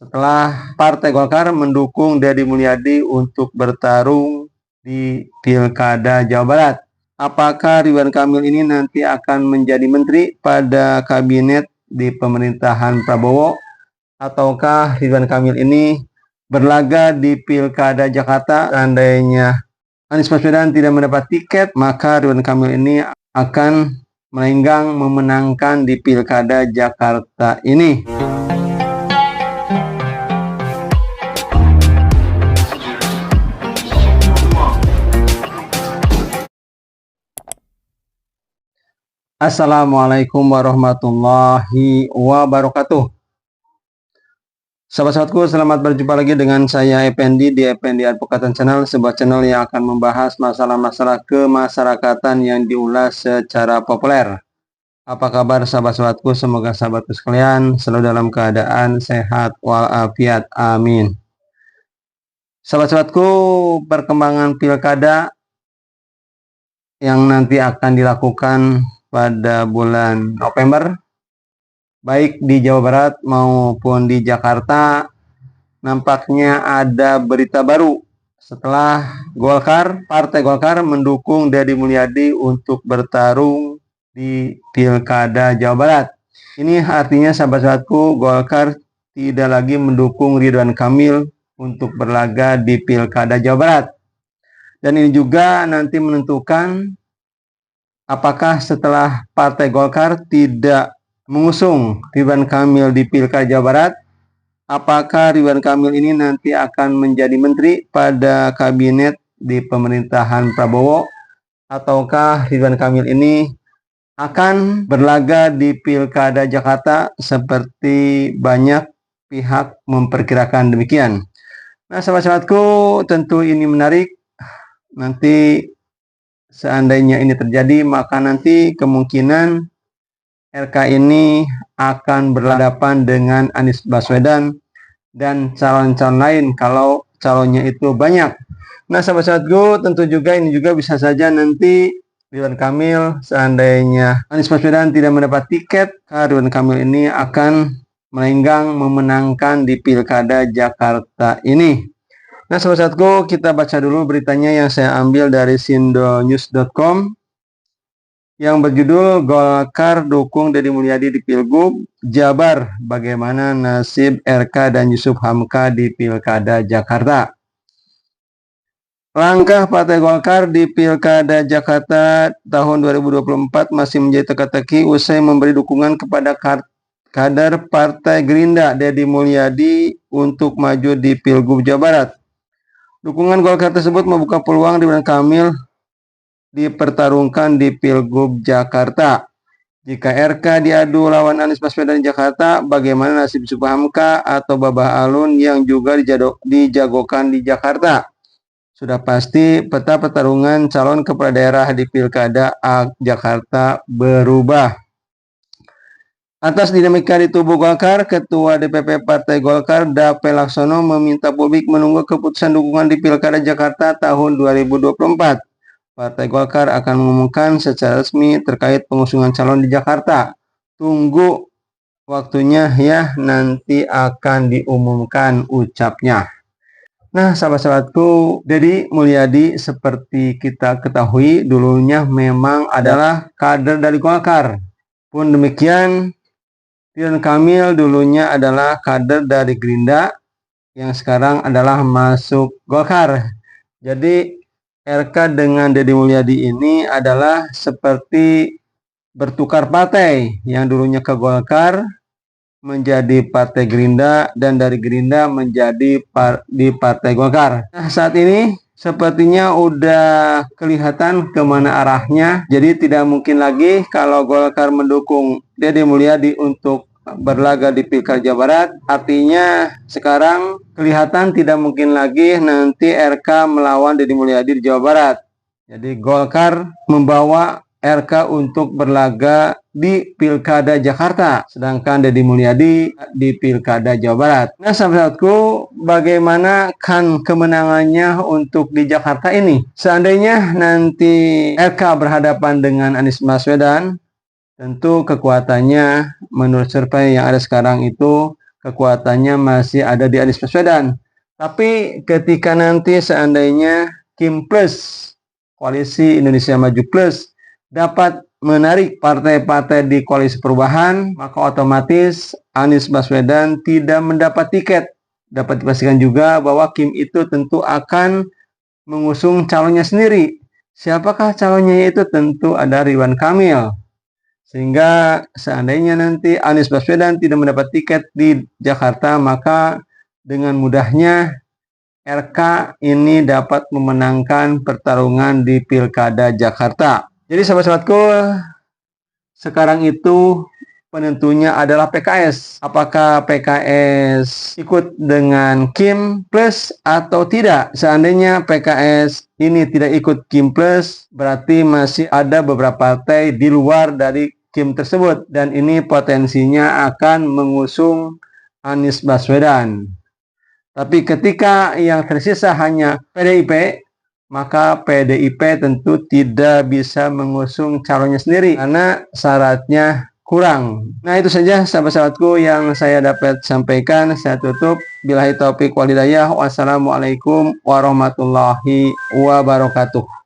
setelah Partai Golkar mendukung Deddy Mulyadi untuk bertarung di Pilkada Jawa Barat. Apakah Ridwan Kamil ini nanti akan menjadi menteri pada kabinet di pemerintahan Prabowo? Ataukah Ridwan Kamil ini berlaga di Pilkada Jakarta? Seandainya Anies Baswedan tidak mendapat tiket, maka Ridwan Kamil ini akan melenggang memenangkan di Pilkada Jakarta ini. Assalamualaikum warahmatullahi wabarakatuh. Sahabat-sahabatku, selamat berjumpa lagi dengan saya Effendi di Effendi Advokatan Channel, sebuah channel yang akan membahas masalah-masalah kemasyarakatan yang diulas secara populer. Apa kabar sahabat-sahabatku? Semoga sahabatku sekalian selalu dalam keadaan sehat walafiat. Amin. Sahabat-sahabatku, perkembangan pilkada yang nanti akan dilakukan pada bulan November, baik di Jawa Barat maupun di Jakarta, nampaknya ada berita baru setelah Partai Golkar mendukung Deddy Mulyadi untuk bertarung di Pilkada Jawa Barat. Ini artinya sahabat-sahabatku, Golkar tidak lagi mendukung Ridwan Kamil untuk berlaga di Pilkada Jawa Barat. Dan ini juga nanti menentukan apakah setelah Partai Golkar tidak mengusung Ridwan Kamil di Pilkada Jawa Barat, apakah Ridwan Kamil ini nanti akan menjadi menteri pada kabinet di pemerintahan Prabowo, ataukah Ridwan Kamil ini akan berlaga di Pilkada Jakarta seperti banyak pihak memperkirakan demikian. Nah, sahabat-sahabatku, tentu ini menarik. Nanti seandainya ini terjadi, maka nanti kemungkinan RK ini akan berhadapan dengan Anies Baswedan dan calon-calon lain kalau calonnya itu banyak. Nah, sahabat-sahabatku, tentu juga ini juga bisa saja nanti Ridwan Kamil, seandainya Anies Baswedan tidak mendapat tiket, Ridwan Kamil ini akan melenggang memenangkan di Pilkada Jakarta ini. Nah, sahabat-sahabatku, kita baca dulu beritanya yang saya ambil dari sindonews.com yang berjudul Golkar dukung Deddy Mulyadi di Pilgub Jabar, bagaimana nasib RK dan Yusuf Hamka di Pilkada Jakarta. Langkah Partai Golkar di Pilkada Jakarta tahun 2024 masih menjadi teka-teki usai memberi dukungan kepada kader Partai Gerindra Deddy Mulyadi untuk maju di Pilgub Jawa Barat. Dukungan Golkar tersebut membuka peluang Ridwan Kamil dipertarungkan di Pilgub Jakarta. Jika RK diadu lawan Anies Baswedan di Jakarta, bagaimana nasib Yusuf Hamka atau Babah Alun yang juga dijagokan di Jakarta? Sudah pasti peta pertarungan calon kepala daerah di Pilkada Jakarta berubah. Atas dinamika di tubuh Golkar, Ketua DPP Partai Golkar Dape Laksono meminta publik menunggu keputusan dukungan di Pilkada Jakarta tahun 2024. Partai Golkar akan mengumumkan secara resmi terkait pengusungan calon di Jakarta. Tunggu waktunya ya, nanti akan diumumkan, ucapnya. Nah, sahabat-sahabatku, Deddy Mulyadi seperti kita ketahui dulunya memang adalah kader dari Golkar. Pun demikian, Ridwan Kamil dulunya adalah kader dari Gerindra yang sekarang adalah masuk Golkar. Jadi RK dengan Deddy Mulyadi ini adalah seperti bertukar partai, yang dulunya ke Golkar menjadi Partai Gerindra dan dari Gerindra menjadi di Partai Golkar. Nah, saat ini sepertinya udah kelihatan kemana arahnya. Jadi tidak mungkin lagi kalau Golkar mendukung Deddy Mulyadi untuk berlaga di Pilkada Jawa Barat. Artinya sekarang kelihatan tidak mungkin lagi nanti RK melawan Deddy Mulyadi di Jawa Barat. Jadi Golkar membawa RK untuk berlaga di Pilkada Jakarta, sedangkan Deddy Mulyadi di Pilkada Jawa Barat. Nah, sahabatku, bagaimana kan kemenangannya untuk di Jakarta ini? Seandainya nanti RK berhadapan dengan Anies Baswedan, tentu kekuatannya menurut survei yang ada sekarang itu kekuatannya masih ada di Anies Baswedan. Tapi ketika nanti seandainya Kim Plus, Koalisi Indonesia Maju Plus, dapat menarik partai-partai di koalisi perubahan, maka otomatis Anies Baswedan tidak mendapat tiket. Dapat dipastikan juga bahwa Kim itu tentu akan mengusung calonnya sendiri. Siapakah calonnya? Itu tentu ada Ridwan Kamil. Sehingga seandainya nanti Anies Baswedan tidak mendapat tiket di Jakarta, maka dengan mudahnya RK ini dapat memenangkan pertarungan di Pilkada Jakarta. Jadi sahabat-sahabatku, sekarang itu penentunya adalah PKS. Apakah PKS ikut dengan Kim Plus atau tidak? Seandainya PKS ini tidak ikut Kim Plus, berarti masih ada beberapa partai di luar dari Kim tersebut. Dan ini potensinya akan mengusung Anies Baswedan. Tapi ketika yang tersisa hanya PDIP, maka PDIP tentu tidak bisa mengusung calonnya sendiri karena syaratnya kurang. Nah, itu saja sahabat-sahabatku yang saya dapat sampaikan. Saya tutup. Billahi taufiq wal hidayah. Wassalamualaikum warahmatullahi wabarakatuh.